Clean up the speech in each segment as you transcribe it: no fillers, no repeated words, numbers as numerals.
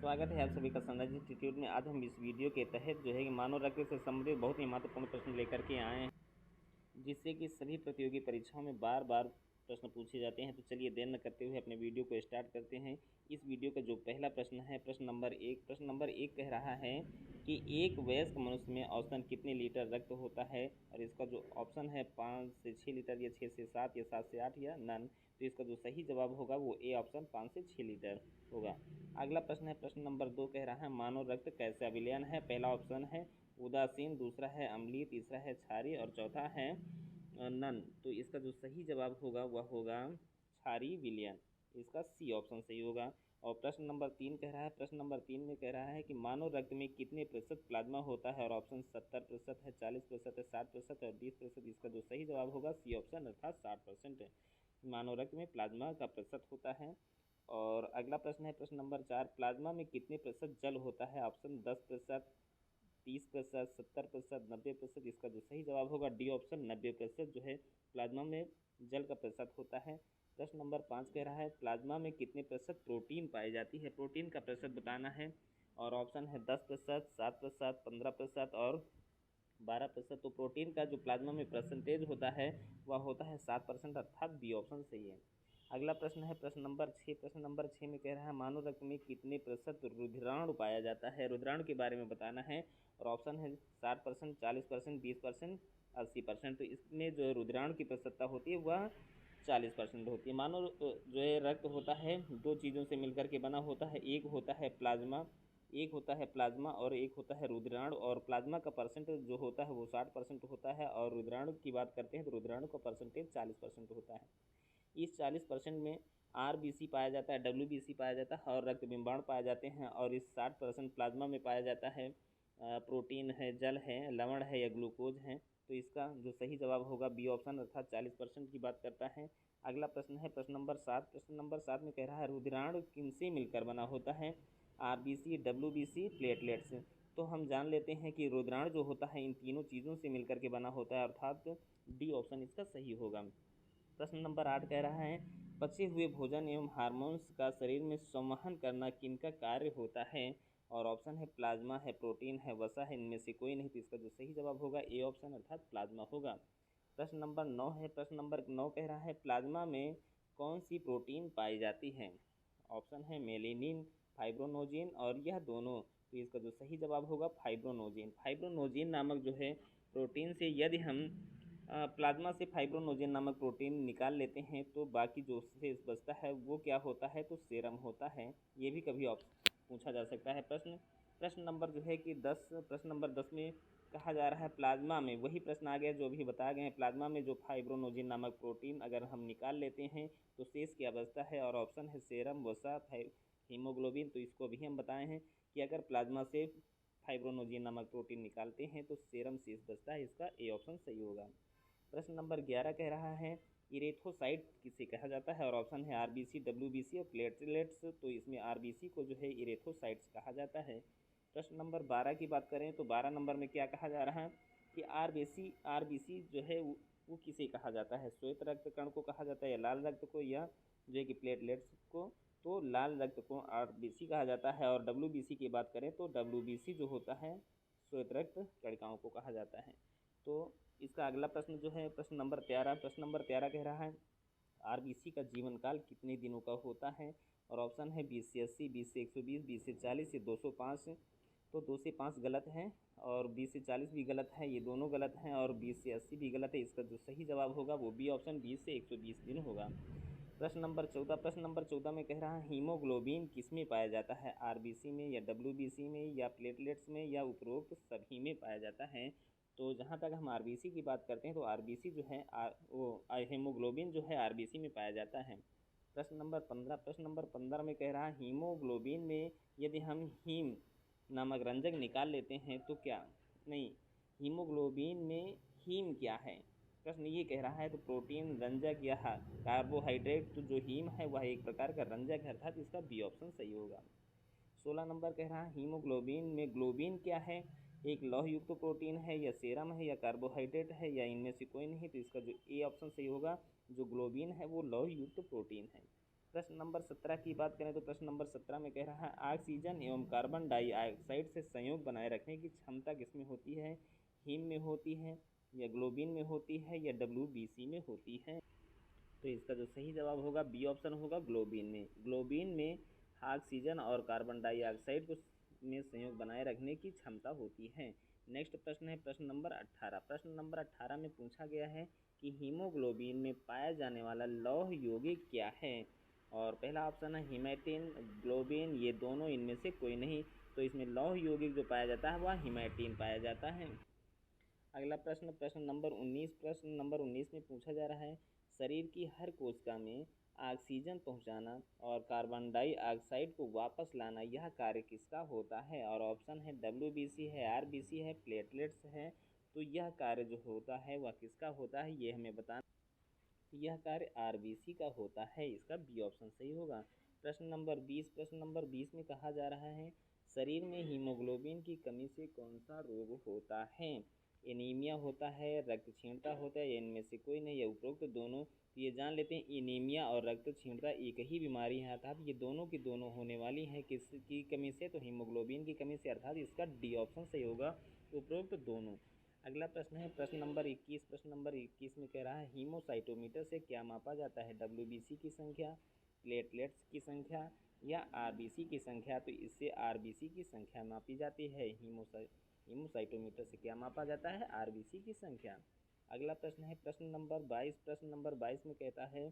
स्वागत है आप सभी का संरज इंस्टीट्यूट में। आज हम इस वीडियो के तहत जो है कि मानव रक्त से संबंधित बहुत ही महत्वपूर्ण प्रश्न लेकर के आए हैं, जिससे कि सभी प्रतियोगी परीक्षाओं में बार बार प्रश्न पूछे जाते हैं। तो चलिए देर न करते हुए अपने वीडियो को स्टार्ट करते हैं। इस वीडियो का जो पहला प्रश्न है, प्रश्न नंबर एक कह रहा है कि एक वयस्क मनुष्य में औसतन कितने लीटर रक्त होता है। और इसका जो ऑप्शन है 5 से 6 लीटर या 6 से 7 या 7 से 8 या नन। तो इसका जो सही जवाब होगा वो ए ऑप्शन 5 से 6 लीटर होगा। अगला प्रश्न है, प्रश्न नंबर 2 कह रहा है मानव रक्त कैसा विलयन है। पहला ऑप्शन है उदासीन, दूसरा है अम्लीय, तीसरा है क्षारीय और चौथा है नन। तो इसका जो सही जवाब होगा वह होगा क्षारीय विलयन। इसका सी ऑप्शन सही होगा। और प्रश्न नंबर 3 कह रहा है, प्रश्न नंबर 3 में कह रहा है कि मानव रक्त में कितने प्रतिशत प्लाज्मा होता है। और ऑप्शन 70% है, 40% है, 60% और 20%। इसका जो सही जवाब होगा सी ऑप्शन अर्थात 60% है। मानव रक्त में प्लाज्मा का प्रतिशत होता है। और अगला प्रश्न है, प्रश्न नंबर 4, प्लाज्मा में कितने प्रतिशत जल होता है। ऑप्शन 10%, 30%, 70%, 90%। इसका जो सही जवाब होगा डी ऑप्शन 90% जो है प्लाज्मा में जल का प्रतिशत होता है। प्रश्न नंबर 5 कह रहा है प्लाज्मा में कितने प्रतिशत प्रोटीन पाई जाती है। प्रोटीन का प्रतिशत बताना है। और ऑप्शन है 10%, 7%, 15% और 12%। तो प्रोटीन का जो प्लाज्मा में परसेंटेज होता है वह होता है 7%, अर्थात बी ऑप्शन सही है। अगला प्रश्न है, प्रश्न नंबर 6। प्रश्न नंबर 6 में कह रहा है मानव रक्त में कितने प्रतिशत रुधिराणु पाया जाता है। रुधिराणु के बारे में बताना है। और ऑप्शन है 60%, 40%, 20%, 80%। तो इसमें जो रुधिराणु की प्रतिशतता होती है वह 40% होती है। मानव जो है रक्त होता है दो चीज़ों से मिलकर के बना होता है। एक होता है प्लाज्मा और एक होता है रुधिराणु। और प्लाज्मा का परसेंटेज जो होता है वो 60% होता है। और रुधिराणु की बात करते हैं तो रुधिराणु का परसेंटेज 40% होता है। इस 40% में आरबीसी पाया जाता है, डब्ल्यूबीसी पाया जाता है और रक्त बिंबाणु पाए जाते हैं। और इस 60% प्लाज्मा में पाया जाता है प्रोटीन है, जल है, लवण है या ग्लूकोज है। तो इसका जो सही जवाब होगा बी ऑप्शन अर्थात 40% की बात करता है। अगला प्रश्न है, प्रश्न नंबर 7। प्रश्न नंबर 7 में कह रहा है रुधिराणु किनसे मिलकर बना होता है। RBC, WBC, platelets. तो हम जान लेते हैं कि रुधिराणु जो होता है इन तीनों चीज़ों से मिलकर के बना होता है, अर्थात डी ऑप्शन इसका सही होगा। प्रश्न नंबर 8 कह रहा है पचे हुए भोजन एवं हार्मोन्स का शरीर में संवहन करना किनका कार्य होता है। और ऑप्शन है प्लाज्मा है, प्रोटीन है, वसा है, इनमें से कोई नहीं। तो इसका जो सही जवाब होगा ए ऑप्शन अर्थात प्लाज्मा होगा। प्रश्न नंबर 9 है, प्रश्न नंबर 9 कह रहा है प्लाज्मा में कौन सी प्रोटीन पाई जाती है। ऑप्शन है मेलेनिन, फाइब्रोनोजिन और यह दोनों। तो इसका जो सही जवाब होगा फाइब्रोनोजिन। फाइब्रोनोजिन नामक जो है प्रोटीन से यदि हम प्लाज्मा से फाइब्रोनोजिन नामक प्रोटीन निकाल लेते हैं तो बाकी जो शेष बचता है वो क्या होता है, तो सेरम होता है। ये भी कभी पूछा जा सकता है प्रश्न। प्रश्न नंबर जो है कि 10, प्रश्न नंबर 10 में कहा जा रहा है प्लाज्मा में वही प्रश्न आ गया जो अभी बताया गए हैं। प्लाज्मा में जो फाइब्रोनोजिन नामक प्रोटीन अगर हम निकाल लेते हैं तो शेष क्या बचता है। और ऑप्शन है सेरम, वसा, हीमोग्लोबिन। तो इसको भी हम बताए हैं कि अगर प्लाज्मा से फाइब्रोनोजिन नामक प्रोटीन निकालते हैं तो सेरम शेष बचता है। इसका ए ऑप्शन सही होगा। प्रश्न नंबर 11 कह रहा है इरेथ्रोसाइट किसे कहा जाता है। और ऑप्शन है आरबीसी, डब्ल्यूबीसी और प्लेटलेट्स। तो इसमें आरबीसी को जो है इरेथ्रोसाइट्स कहा जाता है। प्रश्न नंबर 12 की बात करें तो 12 नंबर में क्या कहा जा रहा है कि आरबीसी जो है वो किसे कहा जाता है। श्वेत रक्त कण को कहा जाता है या लाल रक्त को, या जो है कि प्लेटलेट्स को। तो लाल रक्त को आरबीसी कहा जाता है। और डब्ल्यूबीसी की बात करें तो डब्ल्यूबीसी जो होता है श्वेत रक्त कणिकाओं को कहा जाता है। तो इसका अगला प्रश्न जो है प्रश्न नंबर 13। प्रश्न नंबर 13 कह रहा है आरबीसी का जीवन काल कितने दिनों का होता है। और ऑप्शन है 20 से 80, 20 से 120, 20 से 40 या 205। तो 2 से 5 गलत है और 20 से 40 भी गलत है, ये दोनों गलत हैं। और 20 से 80 भी गलत है। इसका जो सही जवाब होगा वो बी ऑप्शन 20 से 120 दिन होगा। प्रश्न नंबर 14। प्रश्न नंबर 14 में कह रहा है हीमोग्लोबिन किस में पाया जाता है। आरबीसी में या डब्ल्यूबीसी में या प्लेटलेट्स में या उपरोक्त सभी में पाया जाता है। तो जहाँ तक हम आरबीसी की बात करते हैं तो आरबीसी जो है हीमोग्लोबिन जो है आरबीसी में पाया जाता है। प्रश्न नंबर 15। प्रश्न नंबर 15 में कह रहा है हीमोग्लोबिन में यदि हम हीम नामक रंजक निकाल लेते हैं तो क्या, नहीं, हीमोग्लोबिन में हीम क्या है। प्रश्न ये कह रहा है तो प्रोटीन, रंजक या कार्बोहाइड्रेट। तो जो हीम है वह एक प्रकार का रंजक है, अर्थात इसका बी ऑप्शन सही होगा। 16 नंबर कह रहा है हीमोग्लोबिन में ग्लोबिन क्या है, एक लौह युक्त प्रोटीन है या सेरम है या कार्बोहाइड्रेट है या इनमें से कोई नहीं। तो इसका जो ए ऑप्शन सही होगा, जो ग्लोबिन है वो लौह युक्त प्रोटीन है। प्रश्न नंबर 17 की बात करें तो प्रश्न नंबर 17 में कह रहा है ऑक्सीजन एवं कार्बन डाइऑक्साइड से संयोग बनाए रखने की क्षमता किसमें होती है? हीम में होती है, या ग्लोबिन में होती है, या WBC में होती है? तो इसका जो सही जवाब होगा बी ऑप्शन होगा, ग्लोबिन में। ग्लोबिन में ऑक्सीजन और कार्बन डाइऑक्साइड को में संयोग बनाए रखने की क्षमता होती है। नेक्स्ट प्रश्न है प्रश्न नंबर 18। प्रश्न नंबर 18 में पूछा गया है कि हीमोग्लोबिन में पाया जाने वाला लौह यौगिक क्या है? और पहला ऑप्शन है हीमेटिन, ग्लोबिन, ये दोनों इनमें से कोई नहीं। तो इसमें लौह यौगिक जो पाया जाता है वह हीमेटिन पाया जाता है। अगला प्रश्न प्रश्न नंबर 19। प्रश्न नंबर 19 में पूछा जा रहा है शरीर की हर कोशिका में ऑक्सीजन पहुंचाना और कार्बन डाइऑक्साइड को वापस लाना यह कार्य किसका होता है? और ऑप्शन है WBC है, RBC है, प्लेटलेट्स है। तो यह कार्य जो होता है वह किसका होता है ये हमें बताना। यह कार्य RBC का होता है, इसका बी ऑप्शन सही होगा। प्रश्न नंबर 20। प्रश्न नंबर 20 में कहा जा रहा है शरीर में हीमोग्लोबिन की कमी से कौन सा रोग होता है? एनीमिया होता है, रक्तक्षीणता होता है, या इनमें से कोई नहीं, या उपरोक्त दोनों। तो ये जान लेते हैं एनीमिया और रक्तक्षीणता एक ही बीमारी है, अर्थात ये दोनों की दोनों होने वाली हैं। किसकी कमी से? तो हीमोग्लोबिन की कमी से, अर्थात इसका डी ऑप्शन सही होगा, उपरोक्त दोनों। अगला प्रश्न है प्रश्न नंबर 21। प्रश्न नंबर 21 में कह रहा है हीमोसाइटोमीटर से क्या मापा जाता है? WBC की संख्या, प्लेटलेट्स की संख्या, या RBC की संख्या? तो इससे RBC की संख्या मापी जाती है। हीमोसाइटोमीटर से क्या मापा जाता है? RBC की संख्या। अगला प्रश्न है प्रश्न नंबर 22। प्रश्न नंबर 22 में कहता है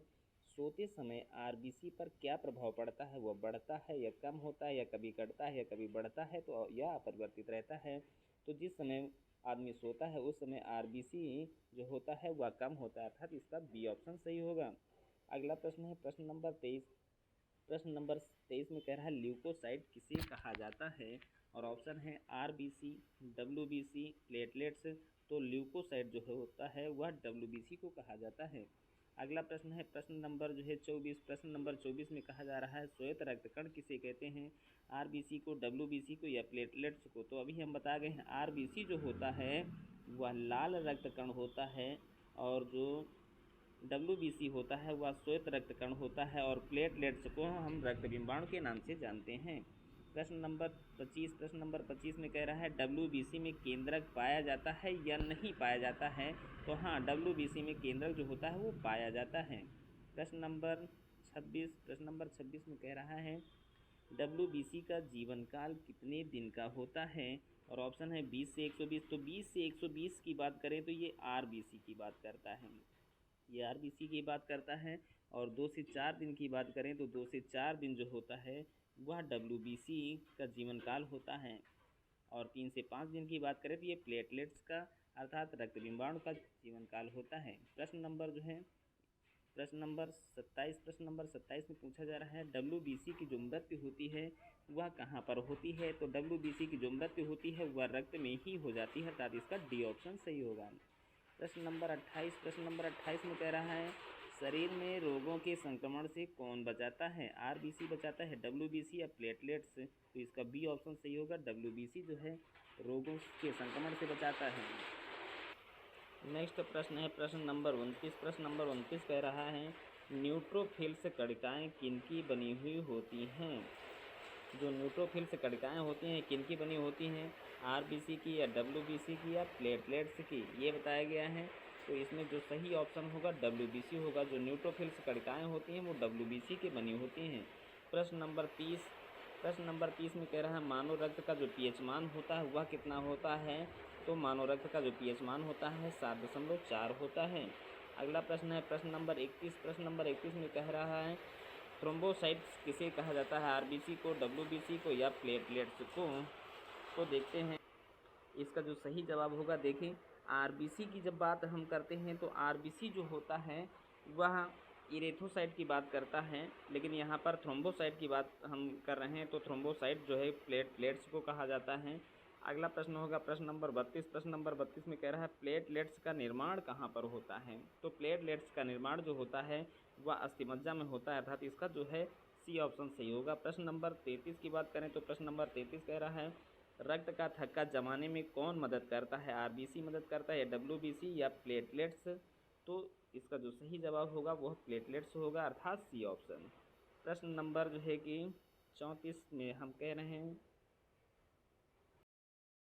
सोते समय RBC पर क्या प्रभाव पड़ता है? वह बढ़ता है या कम होता है, या कभी घटता है या कभी बढ़ता है, तो यह अपरिवर्तित रहता है। तो जिस समय आदमी सोता है उस समय RBC जो होता है वह कम होता है, अर्थात इसका बी ऑप्शन सही होगा। अगला प्रश्न है प्रश्न नंबर 23। प्रश्न नंबर 23 में कह रहा है ल्यूकोसाइट किसे कहा जाता है? और ऑप्शन है RBC, WBC, प्लेटलेट्स। तो ल्यूकोसाइट जो होता है वह WBC को कहा जाता है। अगला प्रश्न है प्रश्न नंबर जो है 24। प्रश्न नंबर 24 में कहा जा रहा है श्वेत रक्तकण किसे कहते हैं? RBC को, WBC को, या प्लेटलेट्स को? तो अभी हम बता गए हैं RBC जो होता है वह लाल रक्तकण होता है, और जो WBC होता है वह श्वेत रक्तकण होता है, और प्लेटलेट्स को हम रक्त बिंबाणु के नाम से जानते हैं। प्रश्न नंबर 25। प्रश्न नंबर 25 में कह रहा है WBC में केंद्रक पाया जाता है या नहीं पाया जाता है? तो हाँ, WBC में केंद्रक जो होता है वो पाया जाता है। प्रश्न नंबर 26। प्रश्न नंबर 26 में कह रहा है WBC का जीवन काल कितने दिन का होता है? और ऑप्शन है 20 से 120। तो 20 से 120 की बात करें तो ये RBC की बात करता है, ये RBC की बात करता है। और 2 से 4 दिन की बात करें तो 2 से 4 दिन जो होता है वह WBC का जीवन काल होता है। और 3 से 5 दिन की बात करें तो ये प्लेटलेट्स का अर्थात रक्त बिंबाणु का जीवन काल होता है। प्रश्न नंबर जो है प्रश्न नंबर 27। प्रश्न नंबर 27 में पूछा जा रहा है WBC की जो मृत्यु होती है वह कहाँ पर होती है? तो WBC की जो मृत्यु होती है वह रक्त में ही हो जाती है, अर्थात इसका डी ऑप्शन सही होगा। प्रश्न नंबर 28। प्रश्न नंबर 28 में कह रहा है शरीर में रोगों के संक्रमण से कौन बचाता है? RBC बचाता है, WBC, या प्लेटलेट्स? तो इसका बी ऑप्शन सही होगा, WBC जो है रोगों के संक्रमण से बचाता है। नेक्स्ट प्रश्न है प्रश्न नंबर 29। प्रश्न नंबर 29 कह रहा है न्यूट्रोफिल्स कणिकाएँ किनकी बनी हुई होती हैं? जो न्यूट्रोफिल्स कणिकाएँ होती हैं किनकी बनी होती हैं? RBC की, या WBC की, या प्लेटलेट्स की? ये बताया गया है। तो इसमें जो सही ऑप्शन होगा WBC होगा। जो न्यूट्रोफिल्स कणिकाएँ होती हैं वो WBC की बनी होती हैं। प्रश्न नंबर 30। प्रश्न नंबर 30 में कह रहा है मानव रक्त का जो pH मान होता है वह कितना होता है? तो मानव रक्त का जो pH मान होता है 7.4 होता है। अगला प्रश्न है प्रश्न नंबर 31। प्रश्न नंबर 31 में कह रहा है थ्रोम्बोसाइट्स किसे कहा जाता है? RBC को, WBC को, या प्लेटलेट्स को? तो देखते हैं इसका जो सही जवाब होगा। देखें RBC की जब बात हम करते हैं तो RBC जो होता है वह इरेथ्रोसाइट की बात करता है, लेकिन यहाँ पर थ्रोम्बोसाइट की बात हम कर रहे हैं तो थ्रोम्बोसाइट जो है प्लेटलेट्स को कहा जाता है। अगला प्रश्न होगा प्रश्न नंबर 32। प्रश्न नंबर 32 में कह रहा है प्लेटलेट्स का निर्माण कहाँ पर होता है? तो प्लेटलेट्स का निर्माण जो होता है वह अस्थिमज्जा में होता है, अर्थात इसका जो है सी ऑप्शन सही होगा। प्रश्न नंबर 33 की बात करें तो प्रश्न नंबर 33 कह रहा है रक्त का थक्का जमाने में कौन मदद करता है? RBC मदद करता है, या WBC, या प्लेटलेट्स? तो इसका जो सही जवाब होगा वह प्लेटलेट्स होगा, अर्थात सी ऑप्शन। प्रश्न नंबर जो है कि 34 में हम कह रहे हैं